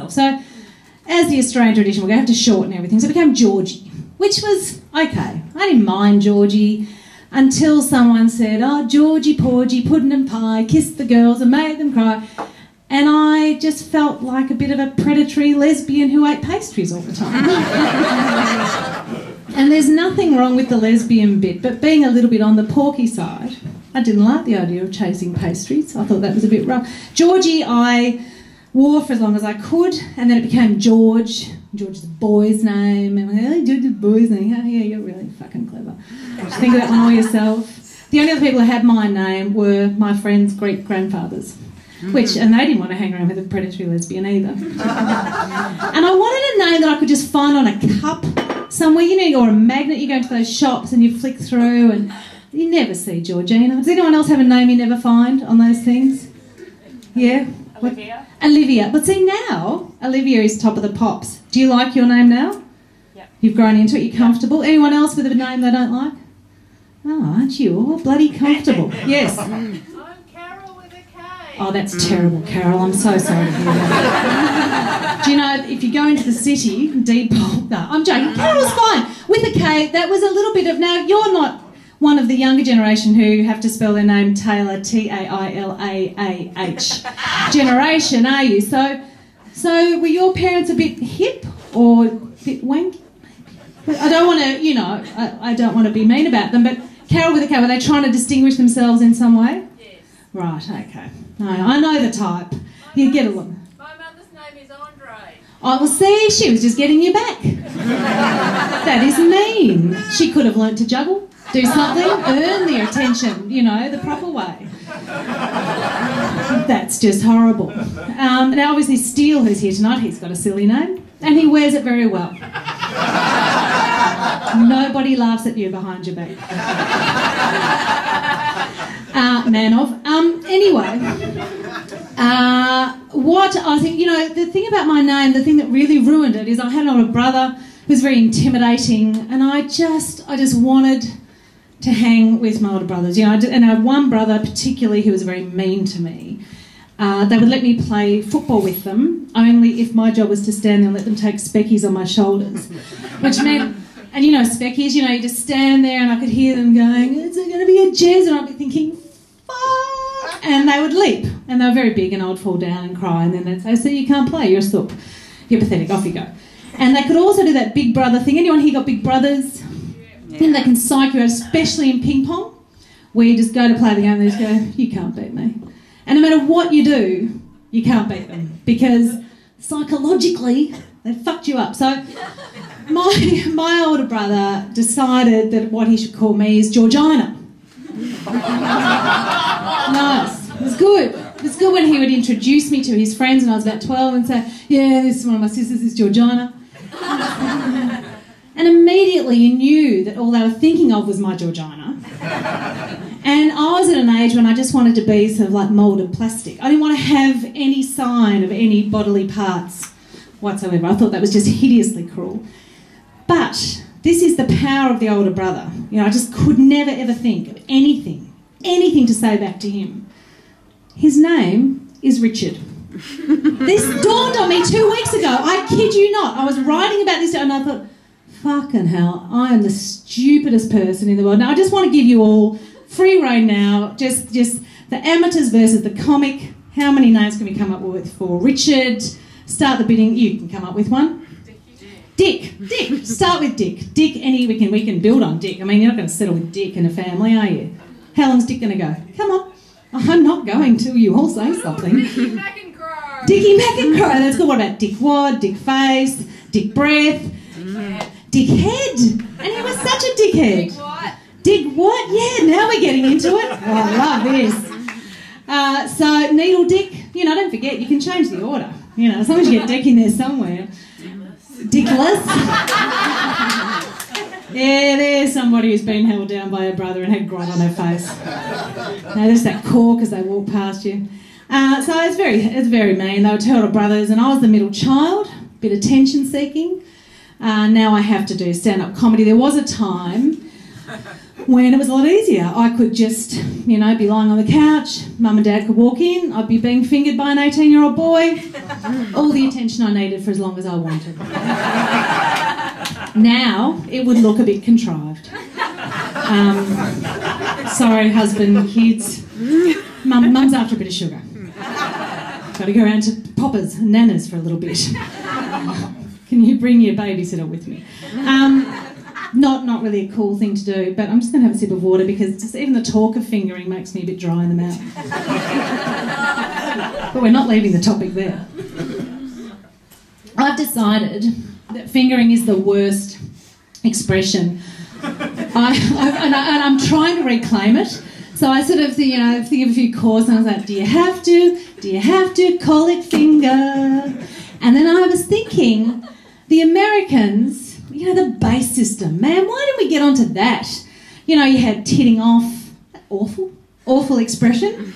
So, as the Australian tradition, we're going to have to shorten everything. So it became Georgie, which was okay. I didn't mind Georgie until someone said, oh, Georgie, porgy, pudding and pie, kissed the girls and made them cry. And I just felt like a bit of a predatory lesbian who ate pastries all the time. And there's nothing wrong with the lesbian bit, but being a little bit on the porky side, I didn't like the idea of chasing pastries. I thought that was a bit rough. Georgie, I wore for as long as I could, and then it became George. George is the boy's name. And I went, oh, George is the boy's name. Oh, yeah, you're really fucking clever. Just think of that one all yourself. The only other people who had my name were my friends' Greek grandfathers, and they didn't want to hang around with a predatory lesbian either. And I wanted a name that I could just find on a cup somewhere, you know, or a magnet. You go into those shops and you flick through and you never see Georgina. Does anyone else have a name you never find on those things? Yeah? Olivia. Olivia. But see, now, Olivia is top of the pops. Do you like your name now? Yep. You've grown into it, you're comfortable. Anyone else with a name they don't like? Oh, aren't you all bloody comfortable? Yes. I'm Carol with a K. Oh, that's terrible, Carol. I'm so sorry to hear that. Do you know, if you go into the city, Depot... No, I'm joking. Carol's fine. With a K, that was a little bit of... Now, you're not one of the younger generation who have to spell their name Taylor, T-A-I-L-A-A-H generation, are you? So were your parents a bit hip or a bit wanky? I don't want to, you know, I don't want to be mean about them, but Carol with a K, were they trying to distinguish themselves in some way? Yes. Right, okay. No, I know the type. You get along. My mother's name is Andre. Oh, well, see, she was just getting you back. That is mean. She could have learnt to juggle. Do something, earn their attention, you know, the proper way. That's just horrible. Now, obviously, Steele, who's here tonight, he's got a silly name, and he wears it very well. Nobody laughs at you behind your back. Man of. Anyway, what I think, you know, the thing about my name, the thing that really ruined it is I had an older brother who was very intimidating, and I just wanted to hang with my older brothers. You know, and I had one brother particularly who was very mean to me. They would let me play football with them, only if my job was to stand there and let them take speckies on my shoulders, which meant, and you know speckies, you know, you just stand there and I could hear them going, is it going to be a jazz? And I'd be thinking, fuck! And they would leap, and they were very big, and I would fall down and cry, and then they'd say, so you can't play, you're a sook. You're pathetic, off you go. And they could also do that big brother thing. Anyone here got big brothers? I think they can psych you out, especially in ping pong, where you just go to play the game and they just go, you can't beat me. And no matter what you do, you can't beat them because psychologically they've fucked you up. So my older brother decided that what he should call me is Georgina. Nice. It was good. It was good when he would introduce me to his friends when I was about 12 and say, yeah, this is one of my sisters, this is Georgina. And immediately you knew that all they were thinking of was my Georgina. And I was at an age when I just wanted to be sort of like moulded plastic. I didn't want to have any sign of any bodily parts whatsoever. I thought that was just hideously cruel. But this is the power of the older brother. You know, I just could never ever think of anything to say back to him. His name is Richard. This dawned on me 2 weeks ago. I kid you not. I was writing about this and I thought, fucking hell, I am the stupidest person in the world. Now, I just want to give you all free rein now, just the amateurs versus the comic. How many names can we come up with for Richard? Start the bidding. You can come up with one. Dick. Start with Dick. Dick, we can build on Dick. I mean, you're not going to settle with Dick in a family, are you? How long's Dick going to go? Come on. I'm not going till you all say something. Dickie McEncroe. Dickie McEncroe. That's good. What about Dick Wad, Dick Face, Dick Breath? Dick Head. And he was such a dickhead. Dick what? Dick what? Yeah, now we're getting into it. Oh, I love this. So, Needle Dick, you know, don't forget, you can change the order. You know, as long as you get Dick in there somewhere. Dickless. Yeah, there's somebody who's been held down by her brother and had grime on her face. No, there's that cork as they walk past you. So it's very mean. They were two older brothers and I was the middle child, bit of attention seeking. Now I have to do stand-up comedy. There was a time when it was a lot easier. I could just, be lying on the couch, mum and dad could walk in, I'd be being fingered by an 18-year-old boy, all the attention I needed for as long as I wanted. Now, it would look a bit contrived. Sorry, husband, kids. Mum's after a bit of sugar. Got to go around to poppers and nanas for a little bit. Can you bring your babysitter with me? Not really a cool thing to do, but I'm just going to have a sip of water because just even the talk of fingering makes me a bit dry in the mouth. But we're not leaving the topic there. I've decided that fingering is the worst expression. And I'm trying to reclaim it. So I sort of, think of a few chords and I was like, do you have to call it finger? And then I was thinking, the Americans, the bass system, man, why didn't we get onto that? You had titting off, awful expression.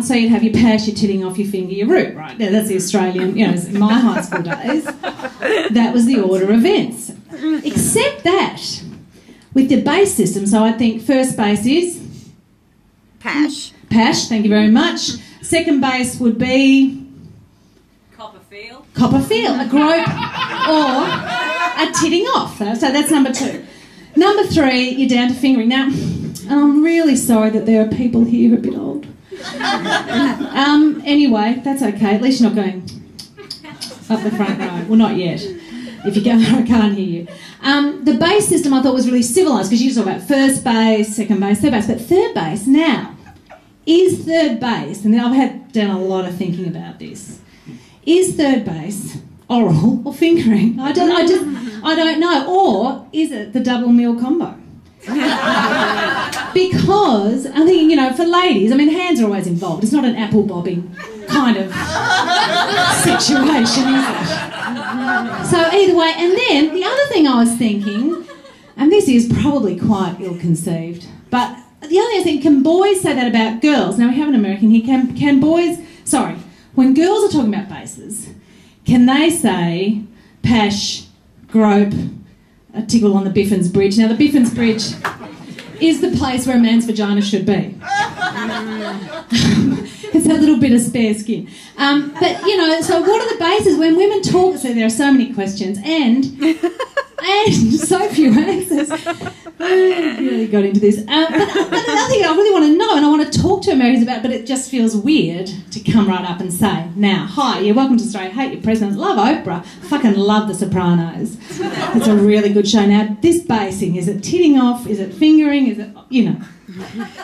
So you'd have your pash, your titting off, your finger, your root, right? Yeah, that's the Australian, in my high school days, that was the order of events. Except that, with the bass system, so I think first bass is? Pash. Pash, thank you very much. Second bass would be? Copperfield, a grope or a titting off. So that's number 2. Number 3, you're down to fingering. Now, and I'm really sorry that there are people here who are a bit old. Anyway, that's okay. At least you're not going up the front row. Well, not yet. If you go there, I can't hear you. The bass system I thought was really civilised because you just talk about first bass, second bass, third bass. But third bass, now, is third bass, and I've done a lot of thinking about this, is third bass oral or fingering? I don't know. Or is it the double meal combo? Because I think, for ladies, hands are always involved. It's not an apple bobbing kind of situation, is it? So either way, and then the other thing I was thinking, and this is probably quite ill-conceived, but the other thing I think, can boys say that about girls? Now we have an American here. Can boys? Sorry. When girls are talking about basses, can they say pash, grope, a tickle on the Biffin's Bridge? Now, the Biffin's Bridge is the place where a man's vagina should be. It's a little bit of spare skin. But, so what are the basses? When women talk, so there are so many questions and so few answers. I really got into this. But the other thing I really want to know, and I want to talk to Americans about, but it just feels weird to come right up and say, now, hi, you're welcome to Australia, hate your president, love Oprah, fucking love The Sopranos. It's a really good show. Now, this basing, is it titting off, is it fingering, is it,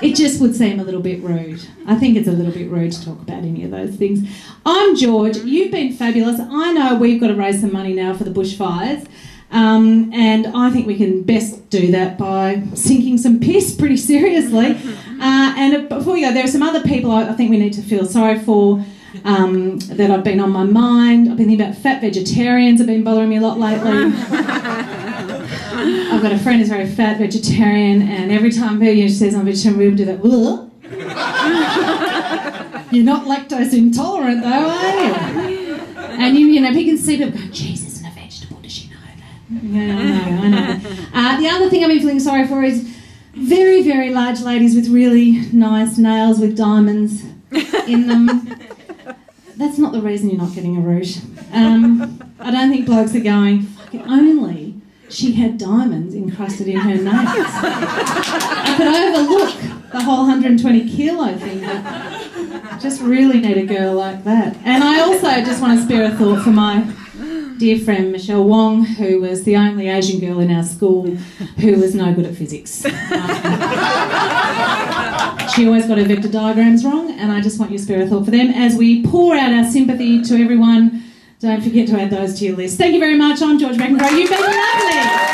it just would seem a little bit rude. I think it's a little bit rude to talk about any of those things. I'm George, you've been fabulous. I know we've got to raise some money now for the bushfires. And I think we can best do that by sinking some piss pretty seriously. And before we go, there are some other people I think we need to feel sorry for that have been on my mind. I've been thinking about fat vegetarians, have been bothering me a lot lately. I've got a friend who's very fat vegetarian, and every time she says I'm vegetarian, we do that. You're not lactose intolerant though, are you? And you can see people going, Jesus. Yeah, I know. The other thing I've been feeling sorry for is very, very large ladies with really nice nails with diamonds in them. That's not the reason you're not getting a rouge. I don't think blokes are going, fuck it, only she had diamonds encrusted in her nails. I could overlook the whole 120 kilo thing, but I just really need a girl like that. And I also just want to spare a thought for my dear friend Michelle Wong, who was the only Asian girl in our school who was no good at physics. She always got her vector diagrams wrong, and I just want you to spare a thought for them. As we pour out our sympathy to everyone, don't forget to add those to your list. Thank you very much. I'm George McEncroe. You've been lovely.